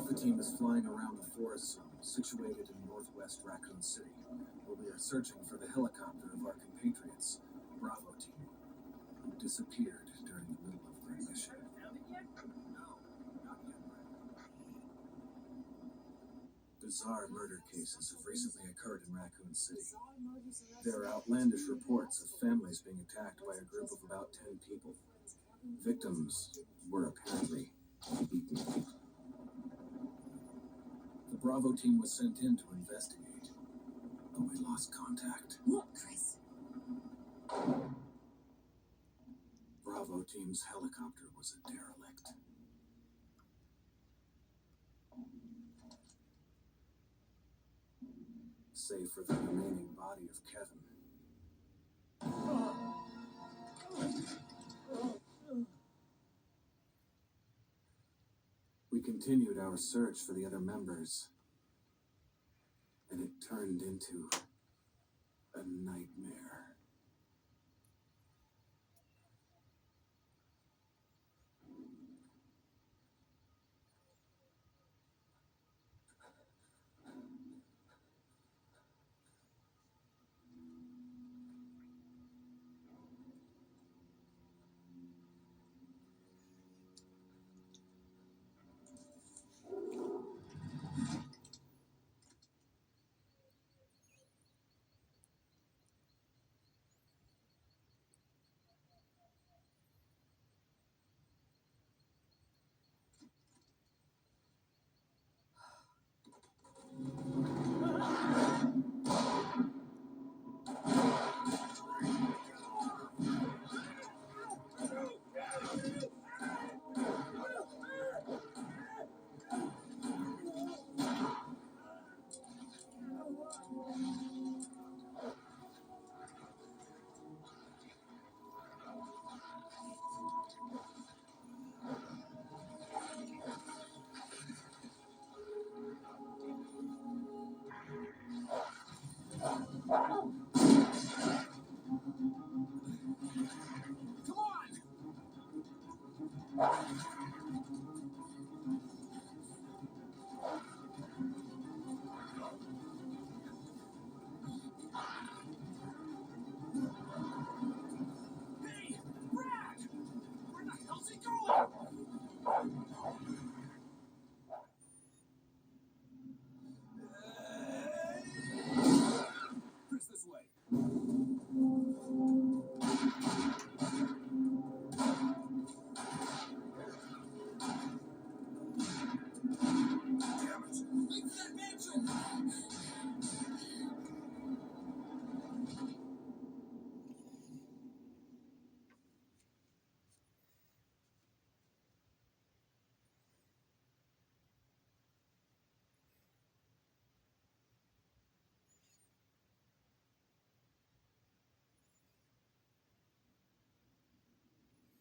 Alpha Team is flying around the forest zone situated in northwest Raccoon City, where we are searching for the helicopter of our compatriots, Bravo Team, who disappeared during the middle of their mission. No, not yet. Bizarre murder cases have recently occurred in Raccoon City. There are outlandish reports of families being attacked by a group of about 10 people. Victims were apparently beaten. The Bravo Team was sent in to investigate, but we lost contact. Look, Chris. Bravo Team's helicopter was a derelict. Save for the remaining body of Kevin. We continued our search for the other members, and it turned into a nightmare.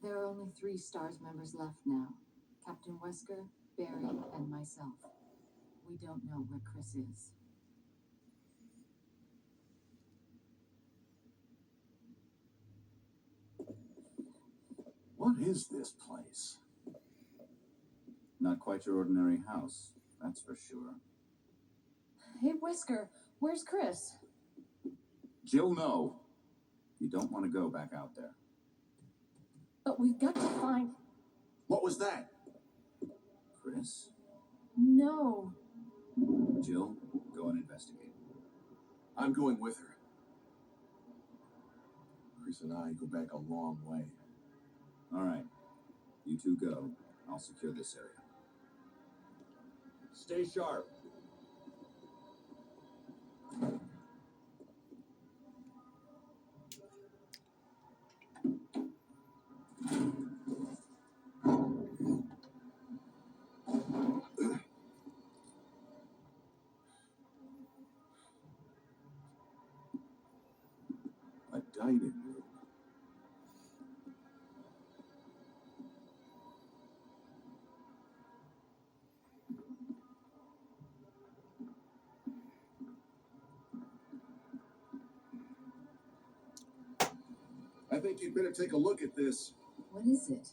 There are only 3 STARS members left now. Captain Wesker, Barry, and myself. We don't know where Chris is. What is this place? Not quite your ordinary house, that's for sure. Hey, Wesker, where's Chris? Jill, no. You don't want to go back out there. But we've got to find... What was that? Chris? No. Jill, go and investigate. I'm going with her. Chris and I go back a long way. All right. You two go. I'll secure this area. Stay sharp. A dining room. I think you'd better take a look at this. What is it?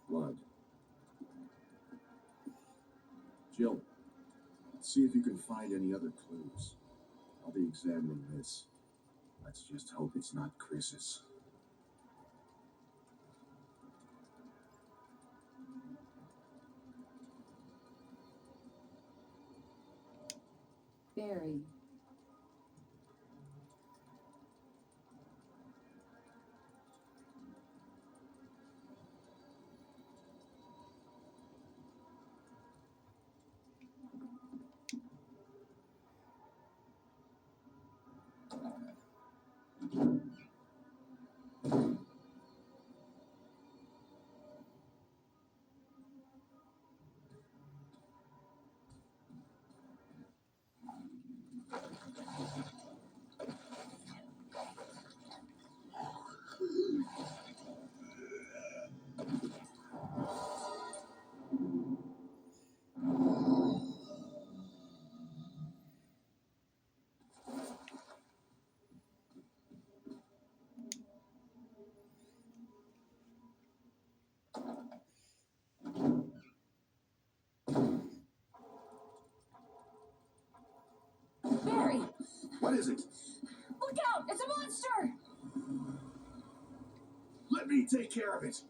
Blood. Jill, see if you can find any other clues. I'll be examining this. Let's just hope it's not Chris's. Barry. Barry! What is it? Look out! It's a monster! Let me take care of it.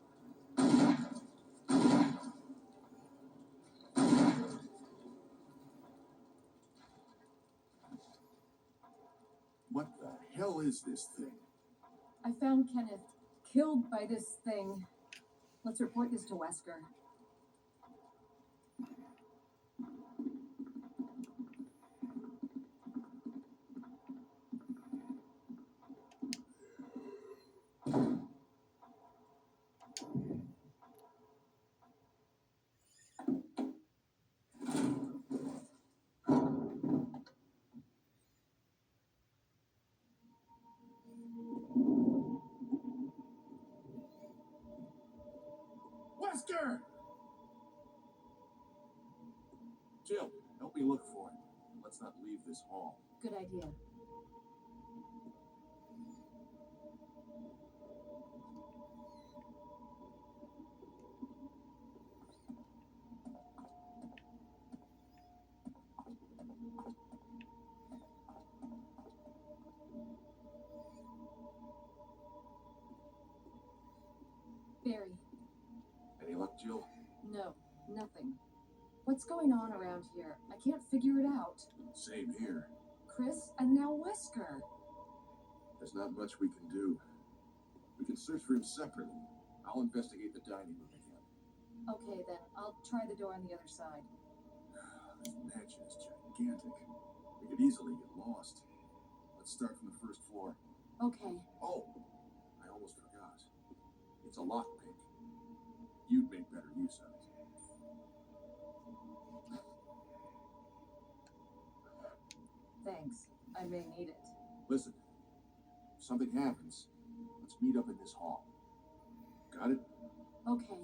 What the hell is this thing? I found Kenneth killed by this thing. Let's report this to Wesker. Wesker! Jill, help me look for it. Let's not leave this hall. Good idea. Barry. Any luck, Jill? No, nothing. What's going on around here? I can't figure it out. Same here. Chris and now Wesker. There's not much we can do. We can search for him separately. I'll investigate the dining room again. Okay then, I'll try the door on the other side. This mansion is gigantic. We could easily get lost. Let's start from the first floor. Okay. Oh, I almost forgot. It's a lockpick. You'd make better use of it. Thanks. I may need it. Listen, if something happens, let's meet up in this hall. Got it? Okay.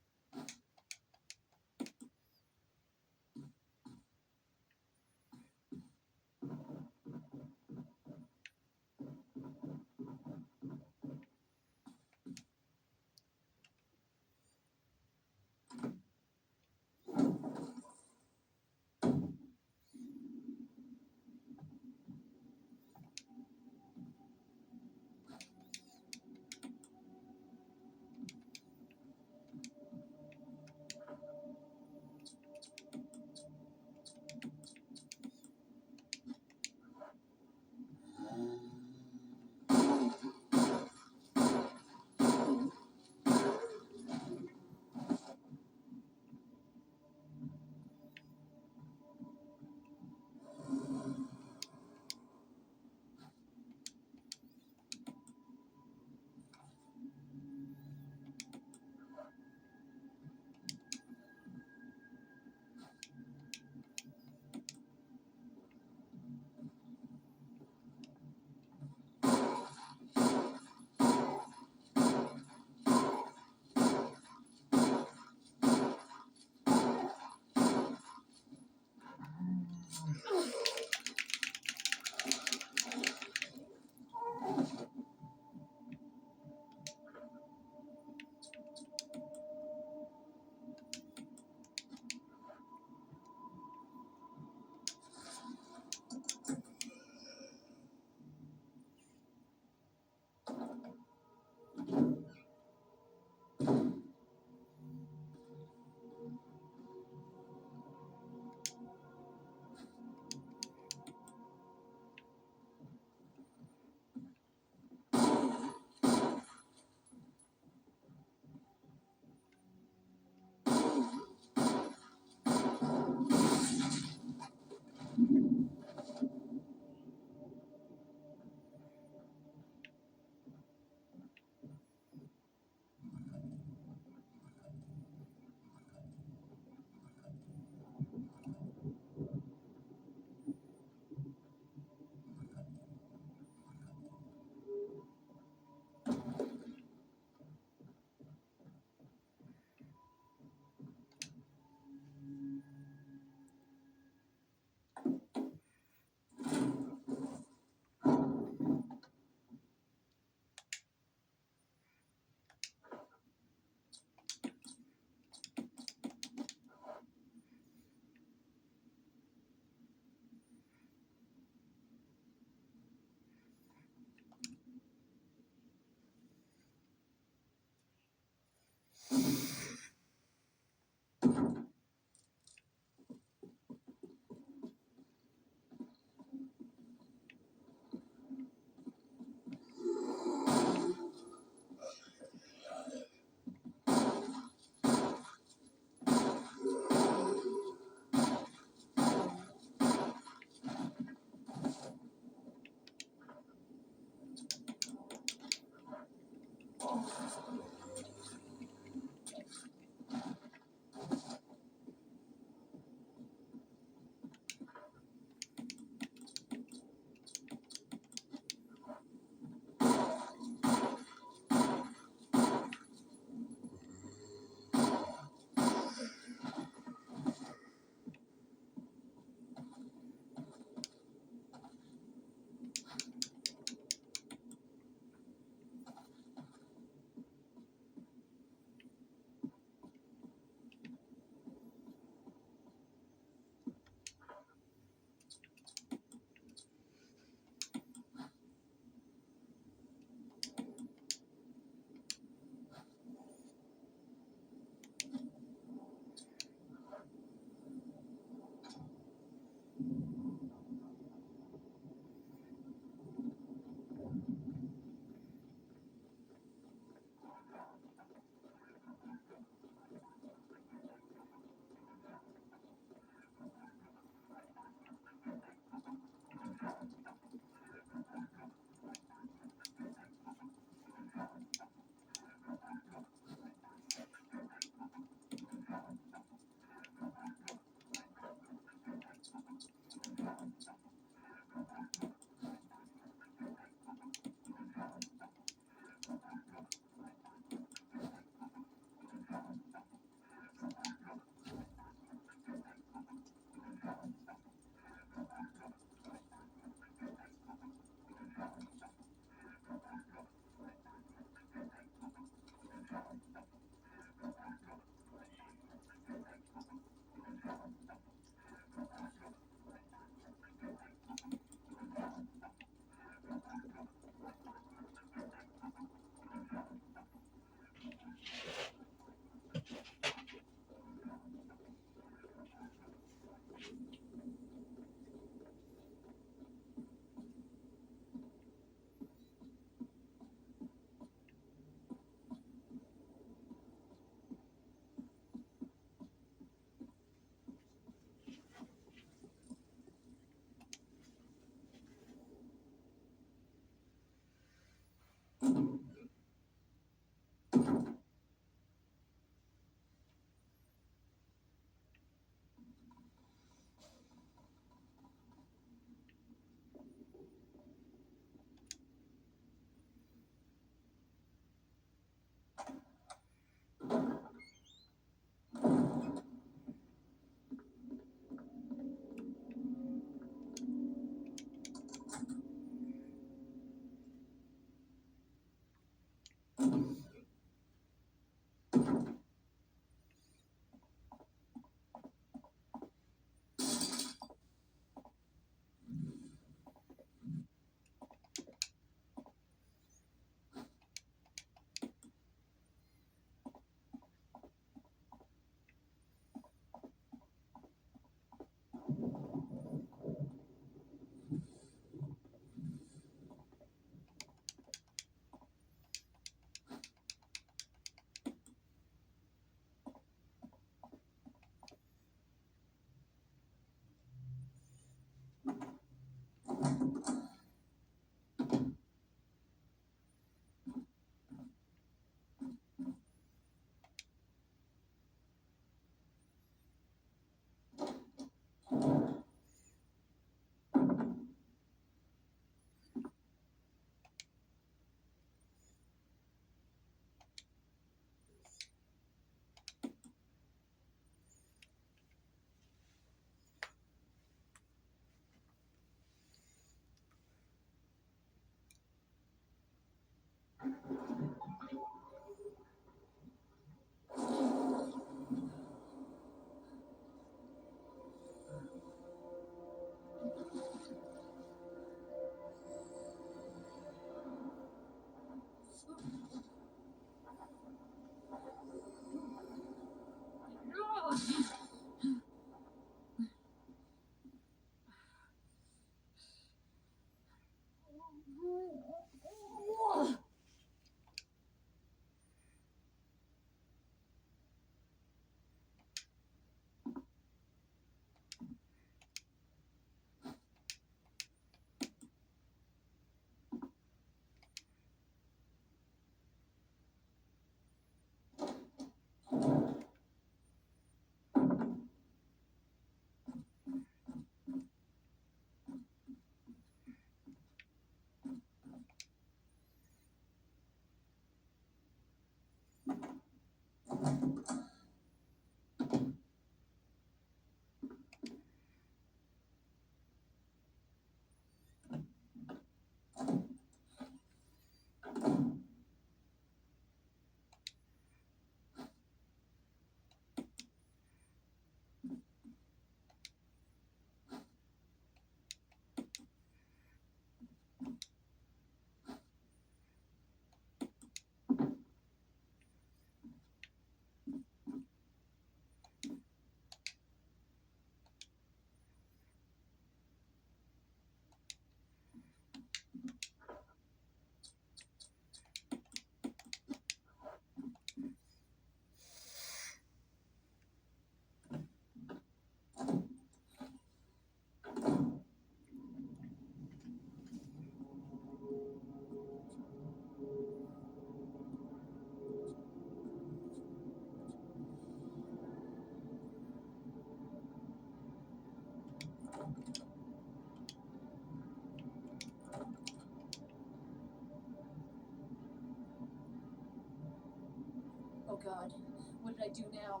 Oh God, what did I do now?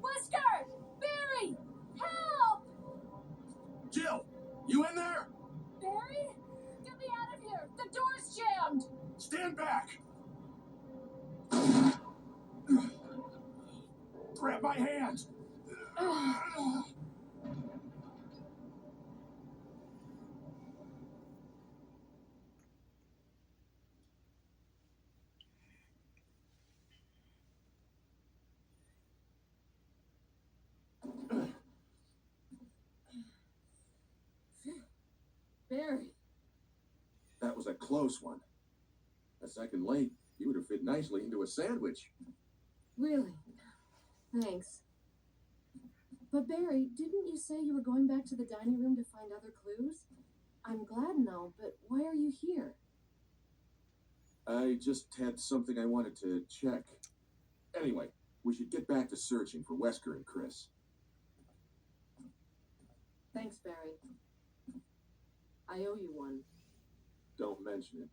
Wesker! Barry! Help! Jill, you in there? Barry? Get me out of here! The door's jammed! Stand back! Grab my hand! Barry. That was a close one. A second late, you would have fit nicely into a sandwich. Really? Thanks. But Barry, didn't you say you were going back to the dining room to find other clues? I'm glad and all, but why are you here? I just had something I wanted to check. Anyway, we should get back to searching for Wesker and Chris. Thanks, Barry. I owe you one. Don't mention it.